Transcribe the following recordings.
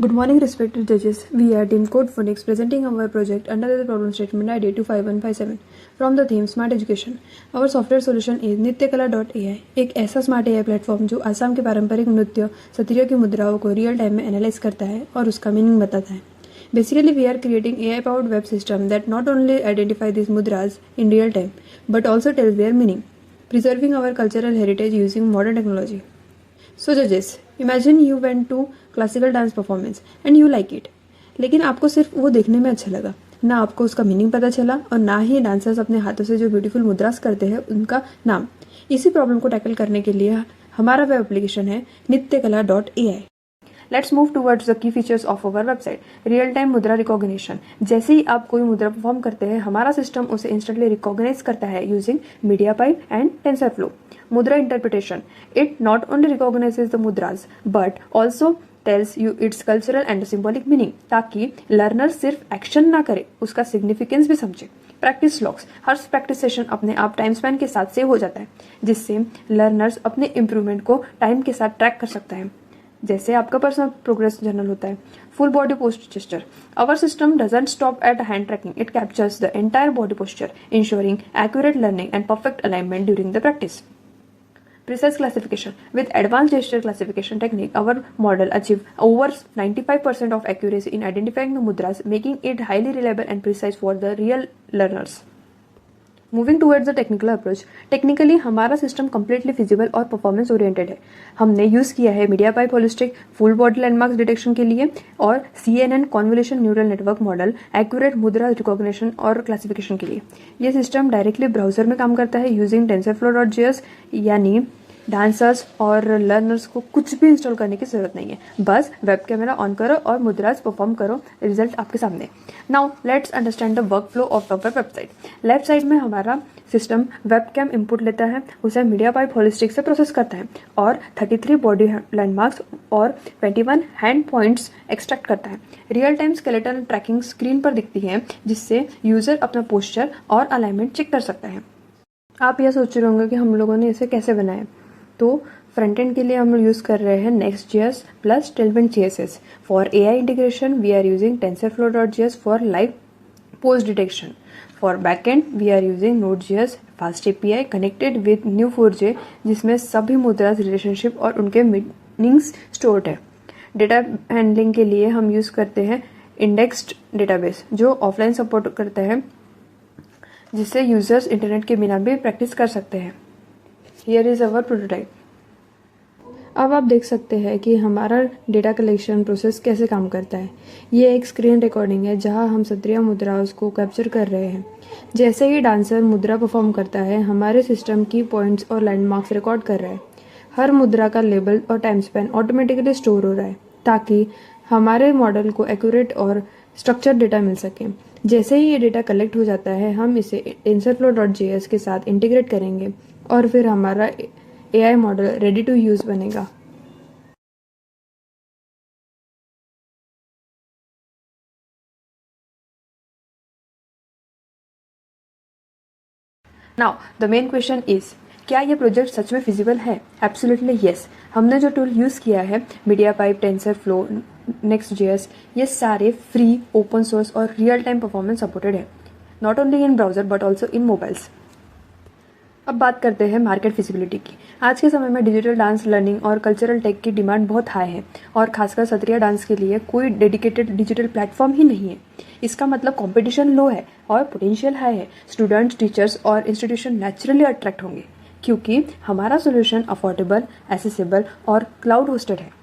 Good morning, respected judges. We are Team Code Phoenix presenting our project under the problem statement ID 25157 from the theme Smart Education. Our software solution is nityakala.ai, एक ऐसा smart AI platform जो आसाम के पारंपरिक नृत्य सत्रियों की मुद्राओं को real time में एनालाइज करता है और उसका मीनिंग बताता है. Basically, we are creating AI-powered web system that not only identify these mudras in real time, but also tells their meaning, preserving our cultural heritage using modern technology. So judges, imagine you went to classical dance performance and you like it. लेकिन आपको सिर्फ वो देखने में अच्छा लगा, ना आपको उसका मीनिंग पता चला और ना ही डांसर्स अपने हाथों से जो ब्यूटीफुल मुद्रास करते हैं उनका नाम. इसी प्रॉब्लम को टैकल करने के लिए हमारा वेब एप्लीकेशन है nityakala.ai. Let's move towards the key features of our website. Real time मुद्रा रिकॉग्निशन. जैसे ही आप कोई मुद्रा परफॉर्म करते हैं, हमारा सिस्टम उसे इंस्टेंटली रिकॉग्नाइज करता है using media pipe and TensorFlow. Mudra interpretation. It not only recognizes the mudras but also tells you its cultural and symbolic meaning, ताकि लर्नर सिर्फ एक्शन ना करे, उसका सिग्निफिकेंस भी समझे. Practice logs. हर प्रैक्टिस सेशन अपने आप टाइम स्पैन के साथ सेव हो जाता है, जिससे लर्नर्स अपने इम्प्रूवमेंट को टाइम के साथ ट्रैक कर सकता है, जैसे आपका पर्सनल प्रोग्रेस जर्नल होता है. Full body posture gesture. Our system doesn't stop at hand tracking. It captures the entire body posture, ensuring accurate learning and perfect alignment during the practice. Precise classification. With advanced gesture classification technique, our model achieve over 95% of accuracy in identifying the mudras, making it highly reliable and precise for the real learners. Moving towards the technical approach. Technically, हमारा system completely feasible और performance oriented है. हमने use किया है media pipe holistic full body landmarks detection के लिए और CNN convolution neural network model accurate मुद्रा रिकॉग्निशन और क्लासिफिकेशन के लिए. ये सिस्टम डायरेक्टली ब्राउजर में काम करता है यूजिंग टेंसरफ्लो.js, यानी डांसर्स और लर्नर्स को कुछ भी इंस्टॉल करने की जरूरत नहीं है. बस वेब कैमरा ऑन करो और मुद्रास परफॉर्म करो, रिजल्ट आपके सामने. Now let's understand the work flow of our website. Left side में हमारा सिस्टम वेब कैम इनपुट लेता है, उसे मीडिया पाइप होलिस्टिक से प्रोसेस करता है और 33 बॉडी लैंडमार्क्स और 21 हैंड पॉइंट्स एक्सट्रैक्ट करता है. Real time skeletal tracking screen पर दिखती है, जिससे यूजर अपना पोस्चर और अलाइनमेंट चेक कर सकता है. आप यह सोच रहे होंगे कि हम लोगों ने इसे कैसे बनाया. तो फ्रंट एंड के लिए हम लोग यूज़ कर रहे हैं Next.js plus Tailwind CSS. For AI integration we are using TensorFlow.js for live pose detection. For backend we are using Node.js fast API connected with Neo4j, जिसमें सभी मुद्रा रिलेशनशिप और उनके मीनिंग्स स्टोर्ड है. डेटा हैंडलिंग के लिए हम use करते हैं इंडेक्स्ड डेटाबेस, जो ऑफलाइन सपोर्ट करता है, जिससे यूजर्स इंटरनेट के बिना भी प्रैक्टिस कर सकते हैं. Here is our prototype. अब आप देख सकते हैं कि हमारा डेटा कलेक्शन प्रोसेस कैसे काम करता है. ये एक स्क्रीन रिकॉर्डिंग है जहां हम सत्रिय मुद्राओं को कैप्चर कर रहे हैं. जैसे ही डांसर मुद्रा परफॉर्म करता है, हमारे सिस्टम की पॉइंट्स और लैंडमार्क्स रिकॉर्ड कर रहा है. हर मुद्रा का लेबल और टाइम स्पैन ऑटोमेटिकली स्टोर हो रहा है, ताकि हमारे मॉडल को एक्यूरेट और स्ट्रक्चर्ड डेटा मिल सके. जैसे ही ये डेटा कलेक्ट हो जाता है, हम इसे TensorFlow.js के साथ इंटीग्रेट करेंगे और फिर हमारा AI model ready to use बनेगा. Now the main question is, क्या ये प्रोजेक्ट सच में फिजिबल है? Absolutely yes. हमने जो टूल यूज़ किया है मीडिया पाइप, टेंसरफ्लो, Next.js, ये सारे फ्री, ओपन सोर्स और रियल टाइम परफॉर्मेंस सपोर्टेड है, not only in browser but also in mobiles. अब बात करते हैं मार्केट फिजिबिलिटी की. आज के समय में डिजिटल डांस लर्निंग और कल्चरल टेक की डिमांड बहुत हाई है, और खासकर सत्रिया डांस के लिए कोई डेडिकेटेड डिजिटल प्लेटफॉर्म ही नहीं है. इसका मतलब कंपटीशन लो है और पोटेंशियल हाई है. स्टूडेंट्स, टीचर्स और इंस्टीट्यूशन नेचुरली अट्रैक्ट होंगे, क्योंकि हमारा सोल्यूशन अफोर्डेबल, एसेसिबल और क्लाउड होस्टेड है.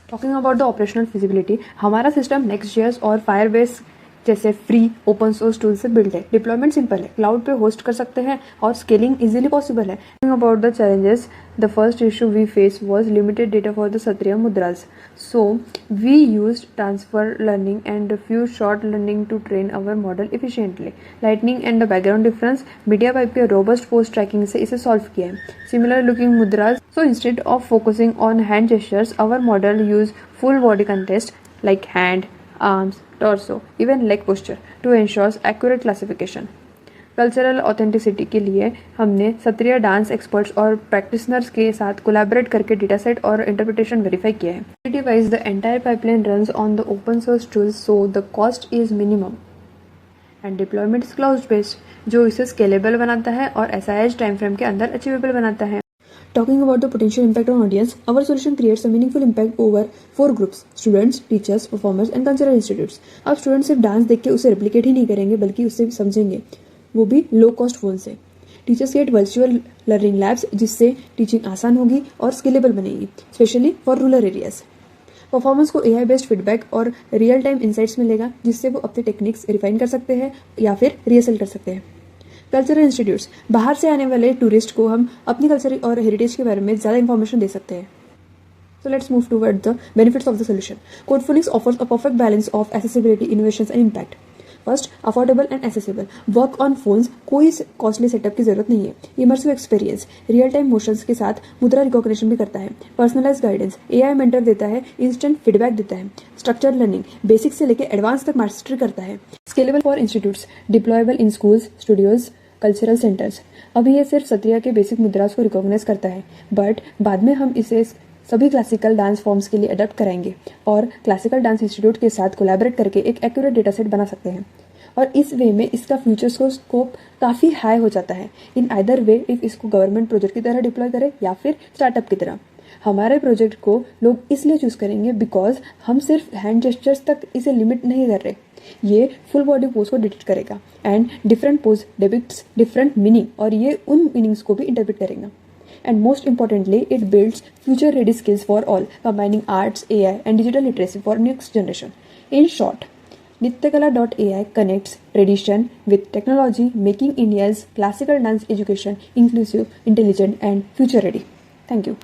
Talking about the operational feasibility, हमारा सिस्टम Next.js और Firebase जैसे फ्री ओपन सोर्स टूल से बिल्ड है. डिप्लॉयमेंट सिंपल है, क्लाउड पे होस्ट कर सकते हैं और स्केलिंग इजीली पॉसिबल है. About the challenges, the first issue we face was limited data for the Sattriya मुद्रास. So we used transfer learning and few shot learning to train our model efficiently. Lightning and the background difference, MediaPipe के robust pose tracking से इसे solve किया है. Similar looking mudras, so instead of focusing on hand gestures, our model use full body context like hand, arms, torso, even leg posture to ensure accurate classification. Cultural authenticity के लिए हमने Sattriya dance experts और practitioners के साथ collaborate करके data set और interpretation verify किया है। Security wise, the entire pipeline runs on the open source tools, so the cost is minimum. And deployment is cloud based, जो इसे स्केलेबल बनाता है और SIH टाइम फ्रेम के अंदर अचीवेबल बनाता है। Talking about the potential impact on audience, our solution creates a meaningful impact over 4 groups: students, teachers, performers and cultural institutes. अब स्टूडेंट सिर्फ डांस देख के उसे रेप्लिकेट ही नहीं करेंगे बल्कि उससे भी समझेंगे, वो भी लो कॉस्ट फोन से। Teachers get virtual learning labs जिससे टीचिंग आसान होगी और स्केलेबल बनेगी, specially for rural areas. Performance को AI बेस्ड फीडबैक और रियल टाइम इंसाइट्स मिलेगा जिससे वो अपने टेक्निक्स रिफाइन कर सकते हैं या फिर रिहर्सल कर सकते हैं। कल्चरल इंस्टीट्यूट्स, बाहर से आने वाले टूरिस्ट को हम अपनी कल्चर और हेरिटेज के बारे में ज़्यादा इन्फॉर्मेशन दे सकते हैं। So let's move toward the benefits of the solution. Codephonics offers a perfect balance of accessibility, innovations and impact. First, affordable and accessible. Work on phones, कोई कॉस्टली सेटअप की जरूरत नहीं है। Immersive experience, real time motions के साथ मुद्रा recognition भी करता है। पर्सनलाइज गाइडेंस, AI मेंटर देता है, इंस्टेंट फीडबैक देता है। स्ट्रक्चर लर्निंग, बेसिक से लेकर एडवांस तक मास्टरी करता है। Scalable for institutes, deployable in schools, studios, cultural centres. अभी ये सिर्फ सत्रिया के बेसिक मुद्रास को रिकॉग्नाइज करता है, बट बाद में हम इसे सभी क्लासिकल डांस फॉर्म्स के लिए अडॉप्ट कराएंगे और क्लासिकल डांस इंस्टीट्यूट के साथ कोलैबोरेट करके एक एक्यूरेट डेटा सेट बना सकते हैं। और इस वे में इसका फ्यूचर स्कोप काफ़ी हाई हो जाता है इन आइदर वे, इफ इसको गवर्नमेंट प्रोजेक्ट की तरह डिप्लॉय करें या फिर स्टार्टअप की तरह। हमारे प्रोजेक्ट को लोग इसलिए चूज करेंगे बिकॉज हम सिर्फ हैंड जेस्चर्स तक इसे लिमिट नहीं कर रहे, ये फुल बॉडी पोज को डिटेक्ट करेगा and different pose depicts different meaning और ये उन मीनिंग्स को भी इंटरप्रेट करेगा। And most importantly, it builds future-ready skills for all, combining arts, AI, and digital literacy for next generation. In short, Nityakala.ai connects tradition with technology, making India's classical dance education inclusive, intelligent, and future-ready. Thank you.